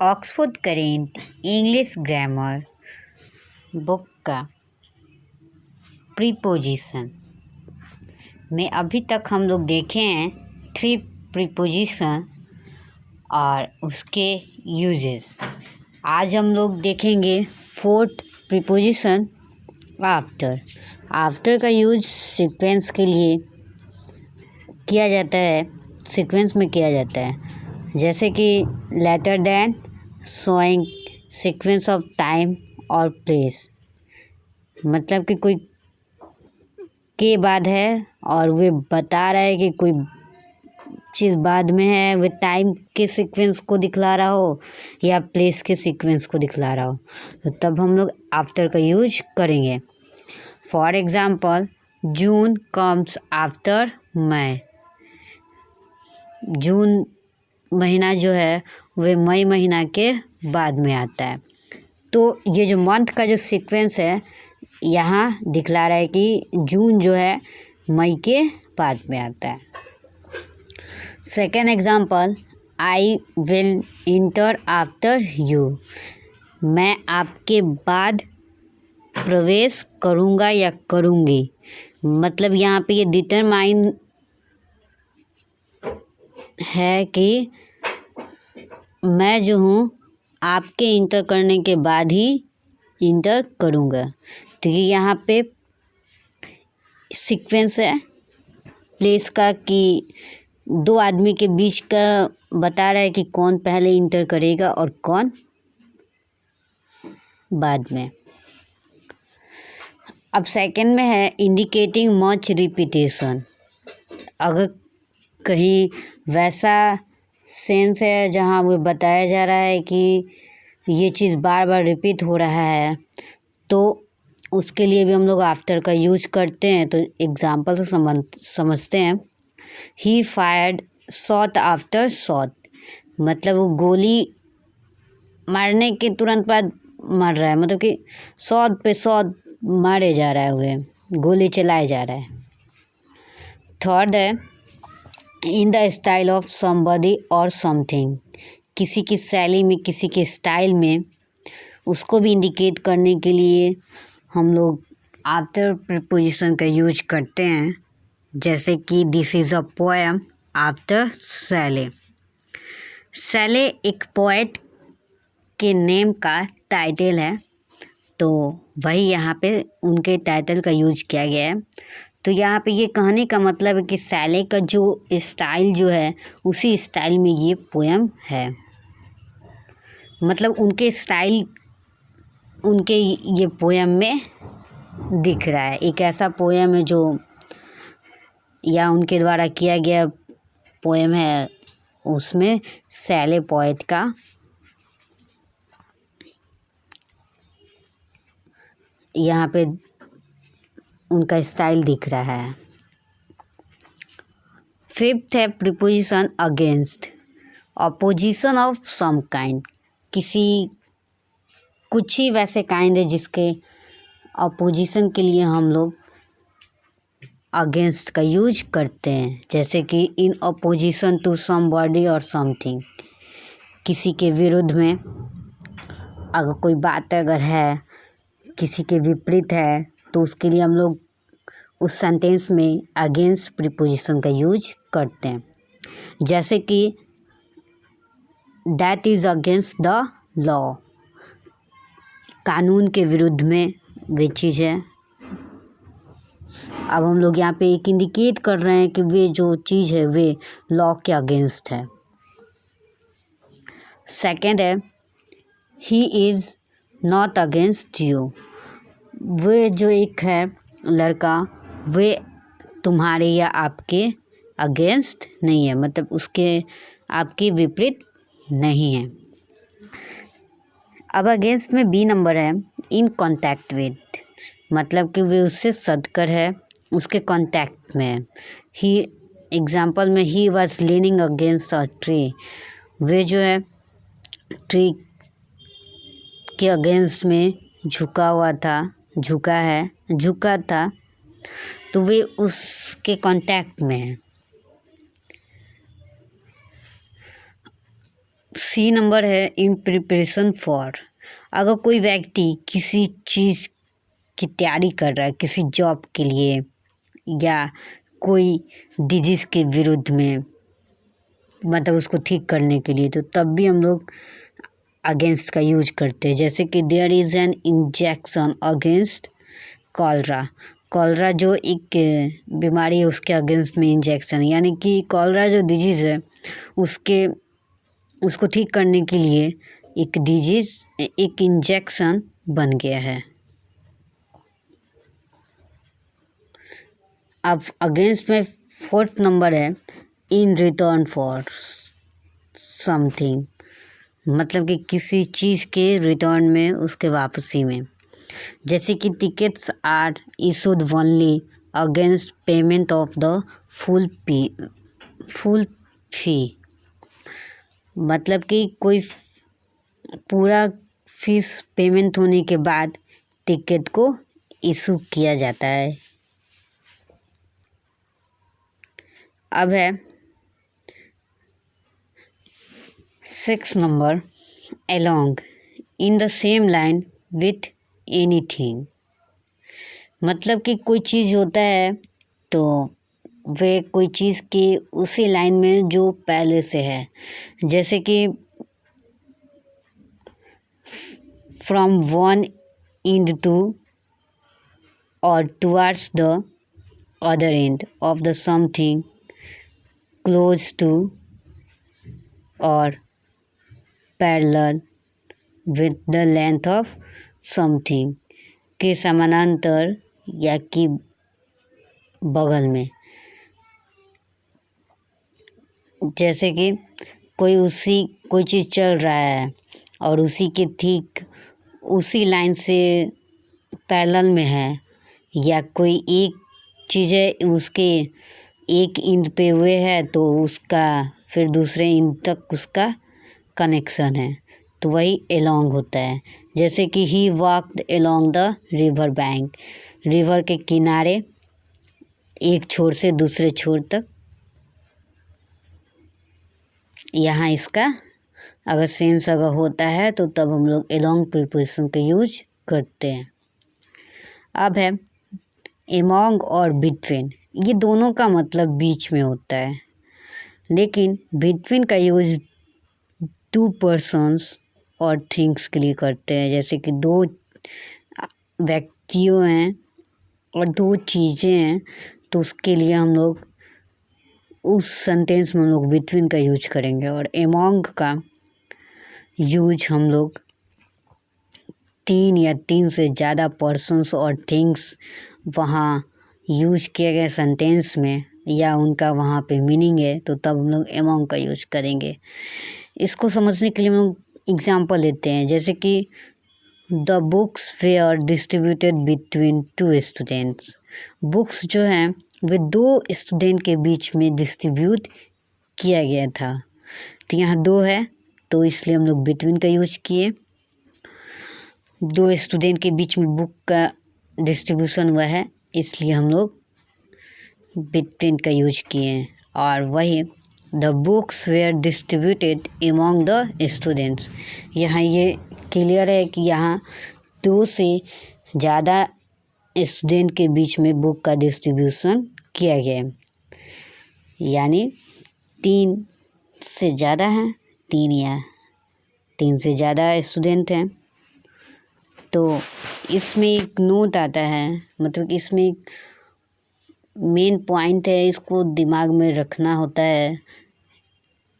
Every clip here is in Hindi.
Oxford current English grammar book का प्रीपोजिशन में अभी तक हम लोग देखे हैं 3 प्रीपोजिशन और उसके यूजेस। आज हम लोग देखेंगे 4th प्रीपोजिशन आफ्टर। आफ्टर का यूज सीक्वेंस के लिए किया जाता है, सीक्वेंस में किया जाता है, जैसे कि later than, showing sequence of time और प्लेस। मतलब कि कोई के बाद है और वे बता रहा है कि कोई चीज़ बाद में है, वे टाइम के सीक्वेंस को दिखला रहा हो या प्लेस के सीक्वेंस को दिखला रहा हो, तो तब हम लोग आफ्टर का यूज करेंगे। For example, June comes after May. जून महीना जो है वह मई महीना के बाद में आता है। तो ये जो मंथ का जो सीक्वेंस है यहाँ दिखला रहा है कि जून जो है मई के बाद में आता है। Second example, I will inter after you. मैं आपके बाद प्रवेश करूँगा या करूँगी। मतलब यहाँ पे ये डिटरमाइन है कि मैं जो हूँ आपके इंटर करने के बाद ही इंटर करूँगा। तो ये यहाँ पे सीक्वेंस है प्लेस का कि 2 आदमी के बीच का बता रहा है कि कौन पहले इंटर करेगा और कौन बाद में। अब सेकंड में है इंडिकेटिंग मच रिपीटेशन। अगर कहीं वैसा सेंस है जहाँ वो बताया जा रहा है कि ये चीज़ बार बार रिपीट हो रहा है, तो उसके लिए भी हम लोग आफ्टर का यूज करते हैं। तो एग्जाम्पल से समझते हैं। ही फायर्ड शॉट आफ्टर शॉट। मतलब वो गोली मारने के तुरंत बाद मार रहा है, मतलब कि शॉट पे शॉट मारे जा रहा है, हुए गोली चलाए जा रहा है। थर्ड है in the style of somebody और समथिंग। किसी की शैली में, किसी के स्टाइल में, उसको भी इंडिकेट करने के लिए हम लोग आफ्टर प्रीपोजिशन का यूज करते हैं। जैसे कि this is a poem after Shelley. Shelley एक पोएट के नेम का टाइटल है, तो वही यहाँ पे उनके टाइटल का यूज किया गया है। तो यहाँ पे ये कहने का मतलब है कि शैले का जो स्टाइल जो है उसी स्टाइल में ये पोएम है। मतलब उनके स्टाइल उनके ये पोएम में दिख रहा है। एक ऐसा पोएम है जो या उनके द्वारा किया गया पोएम है, उसमें शैले पोएट का यहाँ पे उनका स्टाइल दिख रहा है। फिफ्थ है preposition against. Opposition of some kind. किसी कुछ ही वैसे काइंड है जिसके अपोजिशन के लिए हम लोग अगेंस्ट का यूज करते हैं। जैसे कि इन अपोजिशन टू समबॉडी और समथिंग। किसी के विरुद्ध में अगर कोई बात अगर है, किसी के विपरीत है, तो उसके लिए हम लोग उस सेंटेंस में अगेंस्ट प्रीपोजिशन का यूज करते हैं। जैसे कि that is against the law. कानून के विरुद्ध में वे चीज़ है। अब हम लोग यहाँ पे एक इंडिकेट कर रहे हैं कि वे जो चीज़ है वे लॉ के अगेंस्ट है। सेकेंड है he is not against you. वे जो एक है लड़का, वे तुम्हारे या आपके अगेंस्ट नहीं है, मतलब उसके आपके विपरीत नहीं है। अब अगेंस्ट में बी नंबर है इन कांटेक्ट विद। मतलब कि वे उससे सदकर है, उसके कांटेक्ट में है। ही एग्जाम्पल में he was leaning against a tree. वे जो है ट्री के अगेंस्ट में झुका हुआ था, झुका था, तो वे उसके कांटेक्ट में है। सी नंबर है इन प्रिपरेशन फॉर। अगर कोई व्यक्ति किसी चीज़ की तैयारी कर रहा है, किसी जॉब के लिए या कोई डिजीज़ के विरुद्ध में, मतलब उसको ठीक करने के लिए, तो तब भी हम लोग अगेंस्ट का यूज करते हैं। जैसे कि there is an injection against cholera. Cholera जो एक बीमारी है उसके अगेंस्ट में इंजेक्शन, यानी कि कॉलरा जो डिजीज़ है उसको ठीक करने के लिए एक इंजेक्शन बन गया है। अब अगेंस्ट में फोर्थ नंबर है इन रिटर्न फॉर समथिंग, मतलब कि किसी चीज़ के रिटर्न में, उसके वापसी में। जैसे कि tickets are issued only against payment of the full fee, मतलब कि कोई पूरा फीस पेमेंट होने के बाद टिकट को इशू किया जाता है। अब है 6 number along in the same line with anything, मतलब कि कोई चीज़ होता है तो वे कोई चीज़ के उसी लाइन में जो पहले से है। जैसे कि from one end to or towards the other end of the something close to or parallel with the length of something, के समानांतर या कि बगल में। जैसे कि कोई चीज़ चल रहा है और उसी के ठीक उसी लाइन से पैरेलल में है, या कोई एक चीज़ है उसके एक इंड पे हुए है तो उसका फिर दूसरे इंड तक उसका कनेक्शन है, तो वही एलोंग होता है। जैसे कि he walked along the river bank, river के किनारे एक छोर से दूसरे छोर तक। यहाँ इसका अगर सेंस अगर होता है तो तब हम लोग एलोंग प्रीपोजिशन का यूज करते हैं। अब है एमोंग और बिटवीन, ये दोनों का मतलब बीच में होता है, लेकिन बिटवीन का यूज टू पर्सन्स और थिंग्स के लिए करते हैं। जैसे कि दो व्यक्तियों हैं और दो चीज़ें हैं, तो उसके लिए हम लोग उस सेंटेंस में हम लोग बिटवीन का यूज करेंगे। और एमोंग का यूज हम लोग 3 या 3 से ज़्यादा पर्सन्स और थिंग्स वहाँ यूज किए गए सेंटेंस में, या उनका वहाँ पे मीनिंग है, तो तब हम लोग एमोंग का यूज करेंगे। इसको समझने के लिए हम लोग एग्जाम्पल लेते हैं। जैसे कि the books were distributed between 2 students, books जो हैं वे 2 स्टूडेंट के बीच में डिस्ट्रीब्यूट किया गया था। तो यहाँ 2 है तो इसलिए हम लोग बिटवीन का यूज किए। 2 स्टूडेंट के बीच में बुक का डिस्ट्रीब्यूशन हुआ है, इसलिए हम लोग बिटवीन का यूज किए। और वही the books were distributed among the students, यहाँ ये क्लियर है कि यहाँ 2 से ज़्यादा स्टूडेंट के बीच में बुक का डिस्ट्रीब्यूशन किया गया है, यानी 3 से ज़्यादा हैं, 3 या 3 से ज़्यादा स्टूडेंट हैं। तो इसमें एक नोट आता है, मतलब इसमें एक मेन पॉइंट है, इसको दिमाग में रखना होता है।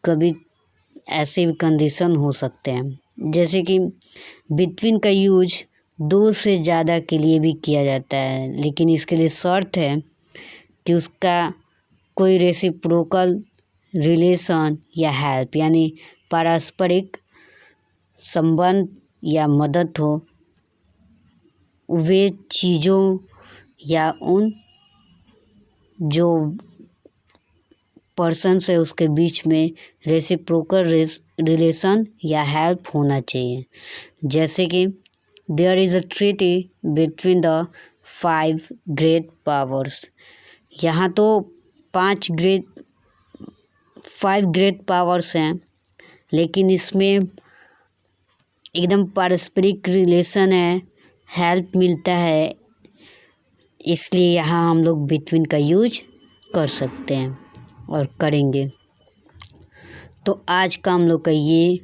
कभी ऐसे भी कंडीशन हो सकते हैं, जैसे कि बिटवीन का यूज 2 से ज़्यादा के लिए भी किया जाता है, लेकिन इसके लिए शर्त है कि उसका कोई रेसिप्रोकल रिलेशन या हेल्प, यानी पारस्परिक संबंध या मदद हो, वे चीज़ों या उन जो पर्सन से उसके बीच में रेसिप्रोकल रिलेशन या हेल्प होना चाहिए। जैसे कि there is a treaty between the 5 great powers, यहाँ तो 5 ग्रेट पावर्स हैं, लेकिन इसमें एकदम पारस्परिक रिलेशन है, हेल्प मिलता है, इसलिए यहाँ हम लोग बिटवीन का यूज कर सकते हैं और करेंगे। तो आज का हम लोग का ये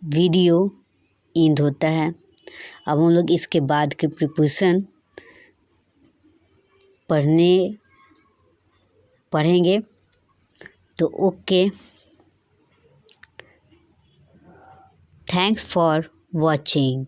वीडियो एंड होता है। अब हम लोग इसके बाद के प्रिपरेशन पढ़ेंगे। तो ओके, थैंक्स फॉर वॉचिंग।